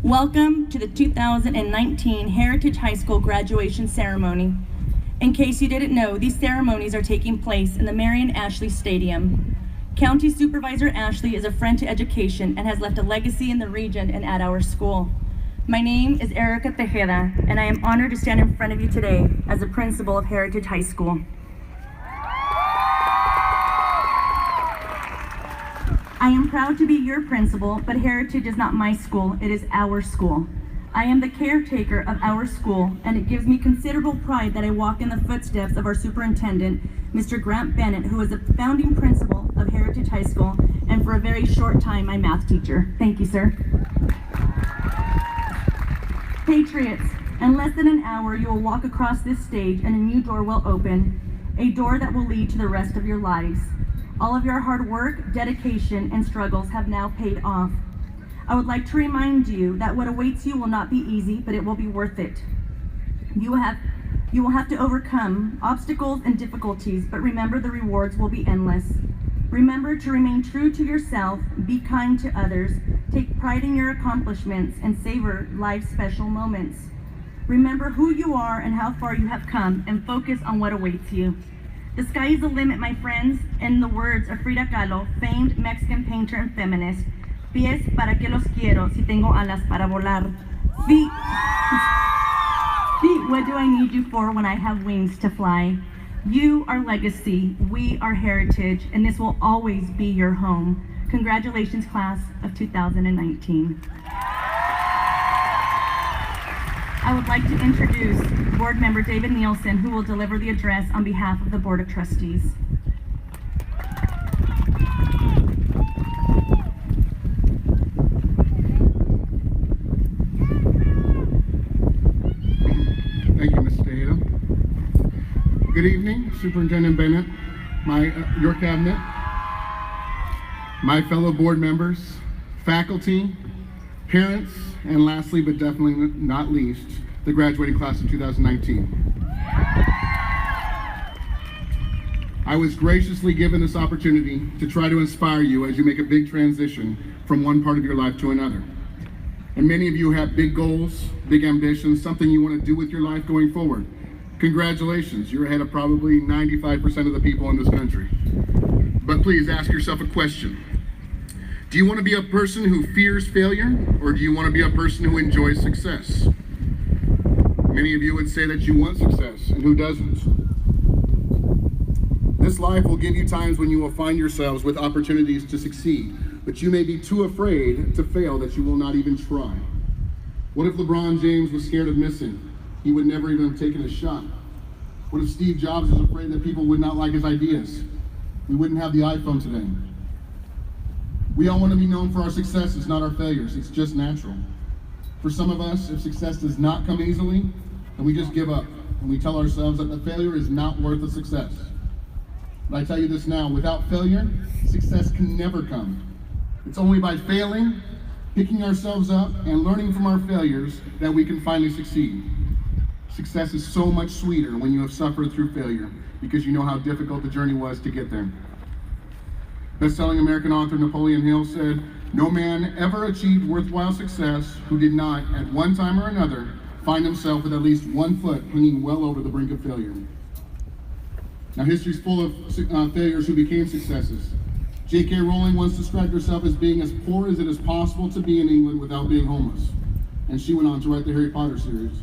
Welcome to the 2019 Heritage High School graduation ceremony. In case you didn't know, these ceremonies are taking place in the Marion Ashley Stadium. County Supervisor Ashley is a friend to education and has left a legacy in the region and at our school. My name is Erica Tejeda, and I am honored to stand in front of you today as the principal of Heritage High School. I am proud to be your principal, but Heritage is not my school, it is our school. I am the caretaker of our school, and it gives me considerable pride that I walk in the footsteps of our superintendent, Mr. Grant Bennett, who is a founding principal of Heritage High School, and for a very short time, my math teacher. Thank you, sir. Patriots, in less than an hour, you will walk across this stage and a new door will open, a door that will lead to the rest of your lives. All of your hard work, dedication, and struggles have now paid off. I would like to remind you that what awaits you will not be easy, but it will be worth it. You will have to overcome obstacles and difficulties, but remember the rewards will be endless. Remember to remain true to yourself, be kind to others, take pride in your accomplishments, and savor life's special moments. Remember who you are and how far you have come, and focus on what awaits you. The sky is the limit, my friends. In the words of Frida Kahlo, famed Mexican painter and feminist, pies para que los quiero si tengo alas para volar. Feet, what do I need you for when I have wings to fly? You are legacy, we are heritage, and this will always be your home. Congratulations, class of 2019. I would like to introduce Board Member David Nielsen, who will deliver the address on behalf of the Board of Trustees. Thank you, Ms. Tejeda. Good evening, Superintendent Bennett, your cabinet, my fellow board members, faculty, parents, and lastly, but definitely not least, the graduating class of 2019. I was graciously given this opportunity to try to inspire you as you make a big transition from one part of your life to another. And many of you have big goals, big ambitions, something you want to do with your life going forward. Congratulations, you're ahead of probably 95% of the people in this country. But please ask yourself a question. Do you want to be a person who fears failure, or do you want to be a person who enjoys success? Many of you would say that you want success, and who doesn't? This life will give you times when you will find yourselves with opportunities to succeed, but you may be too afraid to fail that you will not even try. What if LeBron James was scared of missing? He would never even have taken a shot. What if Steve Jobs was afraid that people would not like his ideas? We wouldn't have the iPhone today. We all want to be known for our successes, not our failures. It's just natural. For some of us, if success does not come easily, then we just give up, and we tell ourselves that the failure is not worth the success. But I tell you this now, without failure, success can never come. It's only by failing, picking ourselves up, and learning from our failures that we can finally succeed. Success is so much sweeter when you have suffered through failure, because you know how difficult the journey was to get there. Best-selling American author Napoleon Hill said, "No man ever achieved worthwhile success who did not, at one time or another, find himself with at least one foot hanging well over the brink of failure." Now, history's full of failures who became successes. J.K. Rowling once described herself as being as poor as it is possible to be in England without being homeless. And she went on to write the Harry Potter series.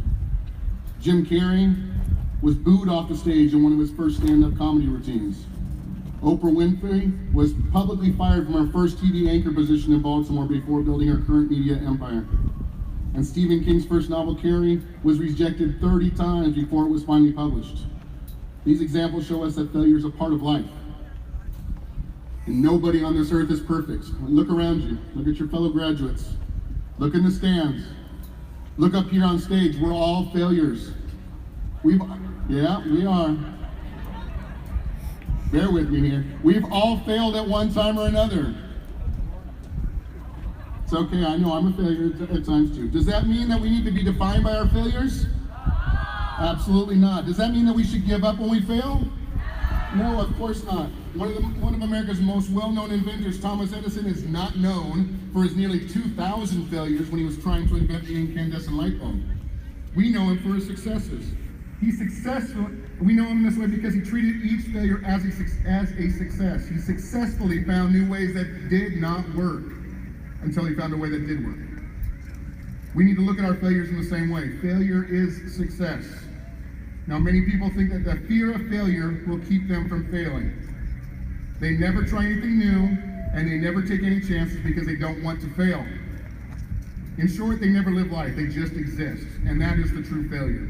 Jim Carrey was booed off the stage in one of his first stand-up comedy routines. Oprah Winfrey was publicly fired from her first TV anchor position in Baltimore before building her current media empire. And Stephen King's first novel, Carrie, was rejected 30 times before it was finally published. These examples show us that failure is a part of life. And nobody on this earth is perfect. Look around you. Look at your fellow graduates. Look in the stands. Look up here on stage. We're all failures. We are. Bear with me here. We've all failed at one time or another. It's okay, I know I'm a failure at times too. Does that mean that we need to be defined by our failures? Absolutely not. Does that mean that we should give up when we fail? No, of course not. One of America's most well-known inventors, Thomas Edison, is not known for his nearly 2,000 failures when he was trying to invent the incandescent light bulb. We know him for his successes. He's successful. We know him this way because he treated each failure as a success. He successfully found new ways that did not work until he found a way that did work. We need to look at our failures in the same way. Failure is success. Now, many people think that the fear of failure will keep them from failing. They never try anything new, and they never take any chances because they don't want to fail. In short, they never live life, they just exist, and that is the true failure.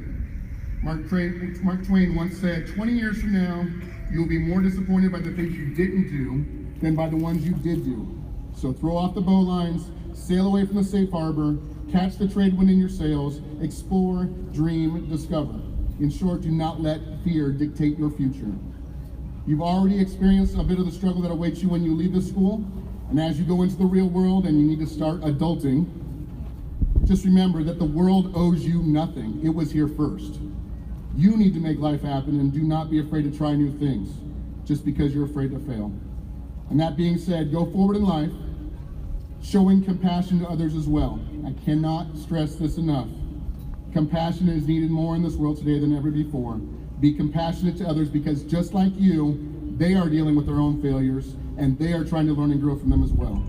Mark Twain once said, 20 years from now, you'll be more disappointed by the things you didn't do than by the ones you did do. So throw off the bowlines, sail away from the safe harbor, catch the trade wind in your sails, explore, dream, discover. In short, do not let fear dictate your future. You've already experienced a bit of the struggle that awaits you when you leave this school, and as you go into the real world and you need to start adulting, just remember that the world owes you nothing. It was here first. You need to make life happen, and do not be afraid to try new things just because you're afraid to fail. And that being said, go forward in life, showing compassion to others as well. I cannot stress this enough. Compassion is needed more in this world today than ever before. Be compassionate to others because just like you, they are dealing with their own failures, and they are trying to learn and grow from them as well.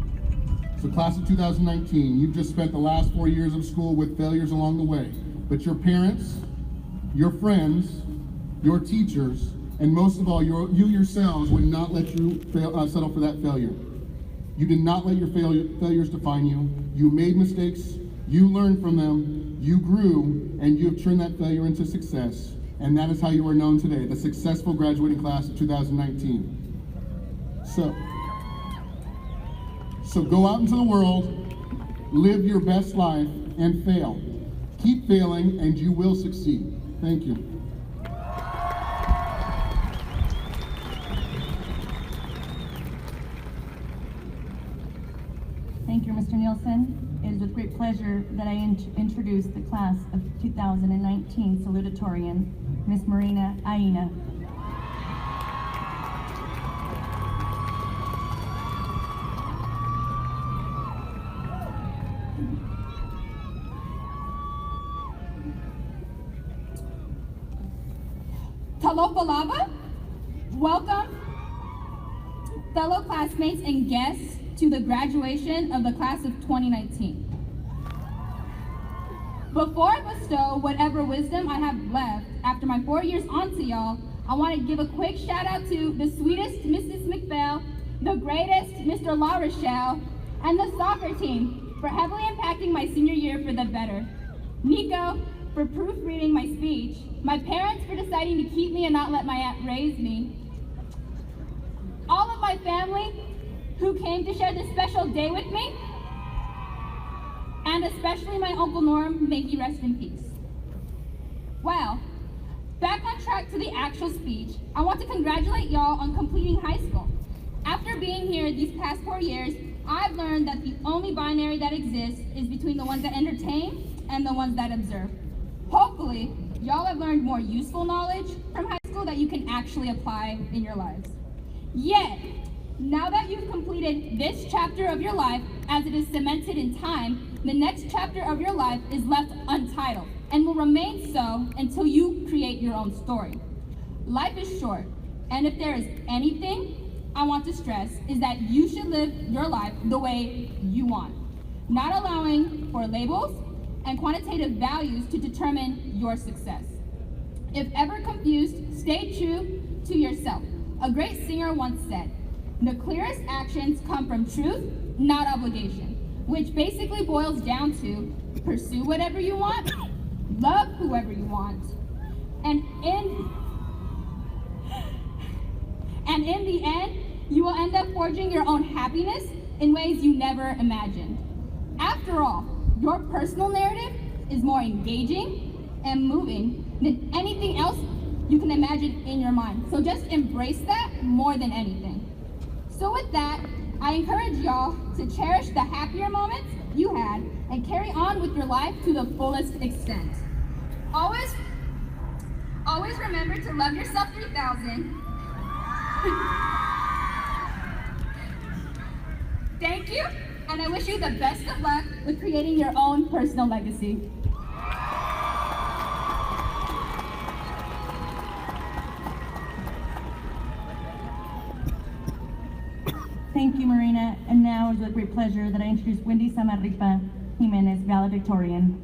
So class of 2019, you've just spent the last 4 years of school with failures along the way, but your parents, your friends, your teachers, and most of all, you yourselves would not let you settle for that failure. You did not let your failures define you. You made mistakes, you learned from them, you grew, and you have turned that failure into success. And that is how you are known today, the successful graduating class of 2019. So go out into the world, live your best life, and fail. Keep failing, and you will succeed. Thank you. Thank you, Mr. Nielsen. It is with great pleasure that I introduce the class of 2019 salutatorian, Ms. Marina Aina. Talofa Lava, welcome, fellow classmates and guests, to the graduation of the class of 2019. Before I bestow whatever wisdom I have left after my 4 years onto y'all, I want to give a quick shout out to the sweetest Mrs. McBell, the greatest Mr. La Rochelle, and the soccer team for heavily impacting my senior year for the better. Nico for proofreading my speech, my parents for deciding to keep me and not let my aunt raise me, all of my family who came to share this special day with me, and especially my Uncle Norm, may he rest in peace. Well, back on track to the actual speech, I want to congratulate y'all on completing high school. After being here these past 4 years, I've learned that the only binary that exists is between the ones that entertain and the ones that observe. Hopefully, y'all have learned more useful knowledge from high school that you can actually apply in your lives. Yet, now that you've completed this chapter of your life, as it is cemented in time, the next chapter of your life is left untitled and will remain so until you create your own story. Life is short, and if there is anything I want to stress is that you should live your life the way you want, not allowing for labels and quantitative values to determine your success. If ever confused, stay true to yourself. A great singer once said, "The clearest actions come from truth, not obligation," which basically boils down to pursue whatever you want, love whoever you want, and in the end, you will end up forging your own happiness in ways you never imagined. After all, your personal narrative is more engaging and moving than anything else you can imagine in your mind. So just embrace that more than anything. So with that, I encourage y'all to cherish the happier moments you had and carry on with your life to the fullest extent. Always remember to love yourself 3000. Thank you, and I wish you the best of luck with creating your own personal legacy. Thank you, Marina. And now it's with great pleasure that I introduce Wendy Samarripa Jimenez, valedictorian.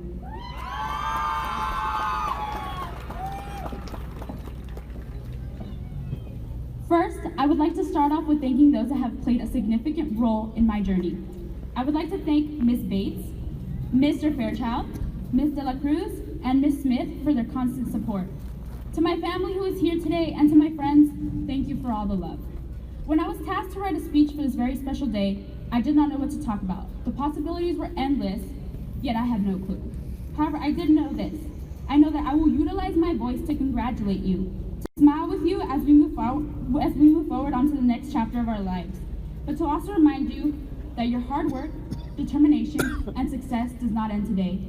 First, I would like to start off with thanking those that have played a significant role in my journey. I would like to thank Ms. Bates, Mr. Fairchild, Ms. De La Cruz, and Ms. Smith for their constant support. To my family who is here today and to my friends, thank you for all the love. When I was tasked to write a speech for this very special day, I did not know what to talk about. The possibilities were endless, yet I had no clue. However, I did know this. I know that I will utilize my voice to congratulate you, to smile with you as we move forward onto the next chapter of our lives, but to also remind you that your hard work, determination, and success does not end today.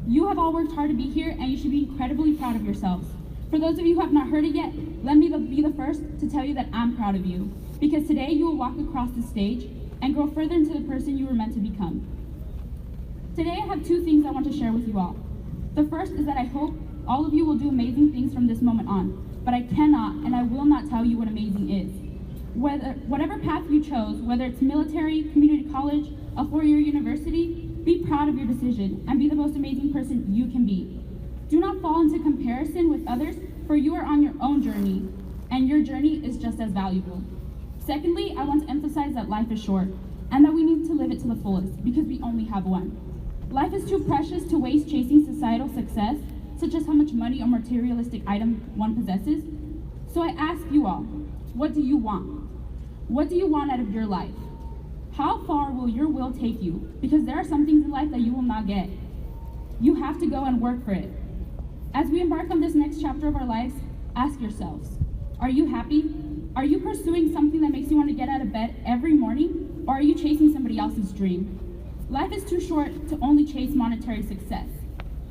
You have all worked hard to be here, and you should be incredibly proud of yourselves. For those of you who have not heard it yet, let me be the first to tell you that I'm proud of you, because today you will walk across the stage and grow further into the person you were meant to become. Today I have two things I want to share with you all. The first is that I hope all of you will do amazing things from this moment on, but I cannot and I will not tell you what amazing is. Whatever path you chose, whether it's military, community college, a four-year university, be proud of your decision and be the most amazing person you can be. Do not fall into comparison with others, for you are on your own journey, and your journey is just as valuable. Secondly, I want to emphasize that life is short, and that we need to live it to the fullest, because we only have one. Life is too precious to waste chasing societal success, such as how much money or materialistic item one possesses. So I ask you all, what do you want? What do you want out of your life? How far will your will take you? Because there are some things in life that you will not get. You have to go and work for it. As we embark on this next chapter of our lives, ask yourselves, are you happy? Are you pursuing something that makes you want to get out of bed every morning? Or are you chasing somebody else's dream? Life is too short to only chase monetary success.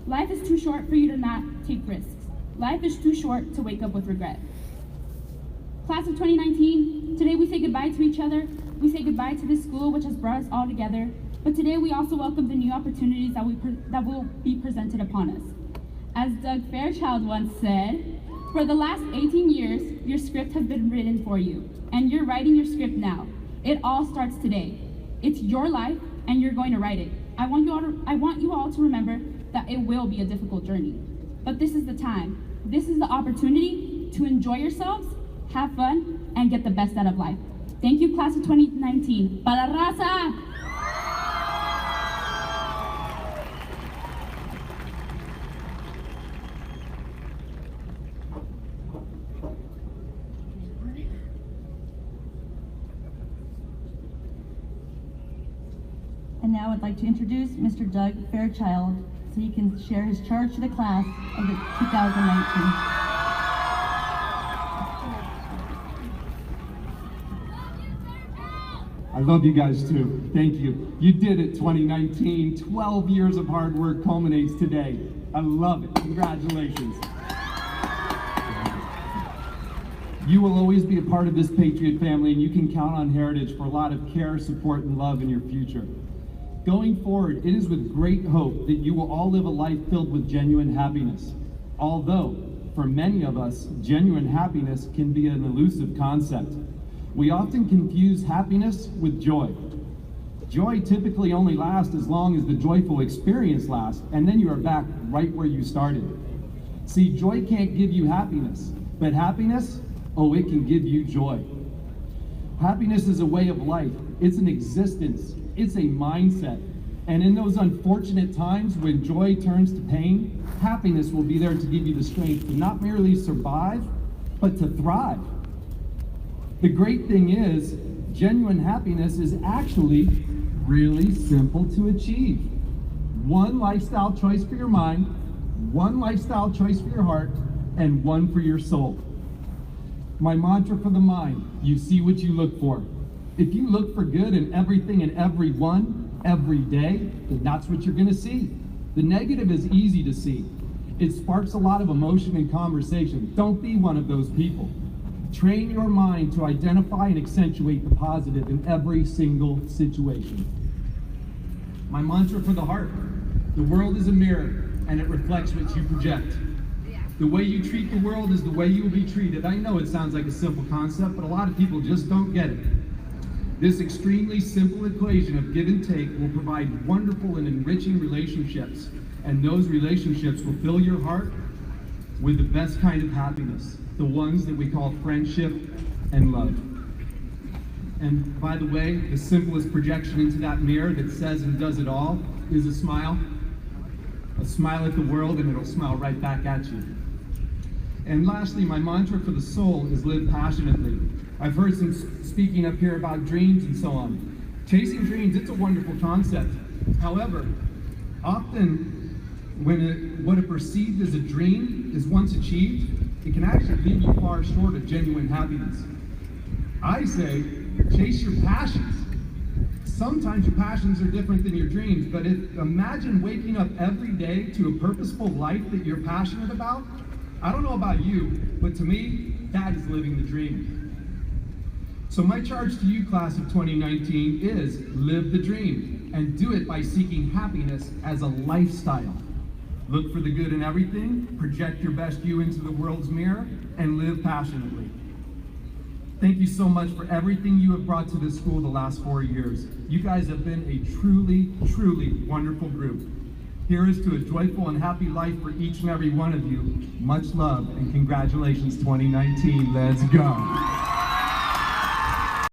Life is too short for you to not take risks. Life is too short to wake up with regret. Class of 2019, today we say goodbye to each other. We say goodbye to this school which has brought us all together. But today we also welcome the new opportunities that will be presented upon us. As Doug Fairchild once said, for the last 18 years, your script has been written for you, and you're writing your script now. It all starts today. It's your life, and you're going to write it. I want you all to remember that it will be a difficult journey. But this is the time. This is the opportunity to enjoy yourselves, have fun, and get the best out of life. Thank you, class of 2019. Pa la raza! And now I'd like to introduce Mr. Doug Fairchild so he can share his charge to the class of the 2019. I love you guys too. Thank you. You did it, 2019. 12 years of hard work culminates today. I love it. Congratulations. You will always be a part of this Patriot family, and you can count on Heritage for a lot of care, support, and love in your future. Going forward, it is with great hope that you will all live a life filled with genuine happiness. Although, for many of us, genuine happiness can be an elusive concept. We often confuse happiness with joy. Joy typically only lasts as long as the joyful experience lasts, and then you are back right where you started. See, joy can't give you happiness, but happiness, oh, it can give you joy. Happiness is a way of life. It's an existence. It's a mindset. And in those unfortunate times when joy turns to pain, happiness will be there to give you the strength to not merely survive, but to thrive. The great thing is, genuine happiness is actually really simple to achieve. One lifestyle choice for your mind, one lifestyle choice for your heart, and one for your soul. My mantra for the mind, you see what you look for. If you look for good in everything and everyone, every day, then that's what you're gonna see. The negative is easy to see. It sparks a lot of emotion and conversation. Don't be one of those people. Train your mind to identify and accentuate the positive in every single situation. My mantra for the heart: the world is a mirror, and it reflects what you project. The way you treat the world is the way you will be treated. I know it sounds like a simple concept, but a lot of people just don't get it. This extremely simple equation of give and take will provide wonderful and enriching relationships, and those relationships will fill your heart with the best kind of happiness, the ones that we call friendship and love. And by the way, the simplest projection into that mirror that says and does it all is a smile. A smile at the world, and it'll smile right back at you. And lastly, my mantra for the soul is live passionately. I've heard some speaking up here about dreams and so on. Chasing dreams, it's a wonderful concept. However, often when what is perceived as a dream is once achieved, it can actually leave you far short of genuine happiness. I say, chase your passions. Sometimes your passions are different than your dreams, but imagine waking up every day to a purposeful life that you're passionate about. I don't know about you, but to me, that is living the dream. So my charge to you, class of 2019, is live the dream, and do it by seeking happiness as a lifestyle. Look for the good in everything, project your best you into the world's mirror, and live passionately. Thank you so much for everything you have brought to this school the last 4 years. You guys have been a truly, truly wonderful group. Here is to a joyful and happy life for each and every one of you. Much love and congratulations 2019. Let's go.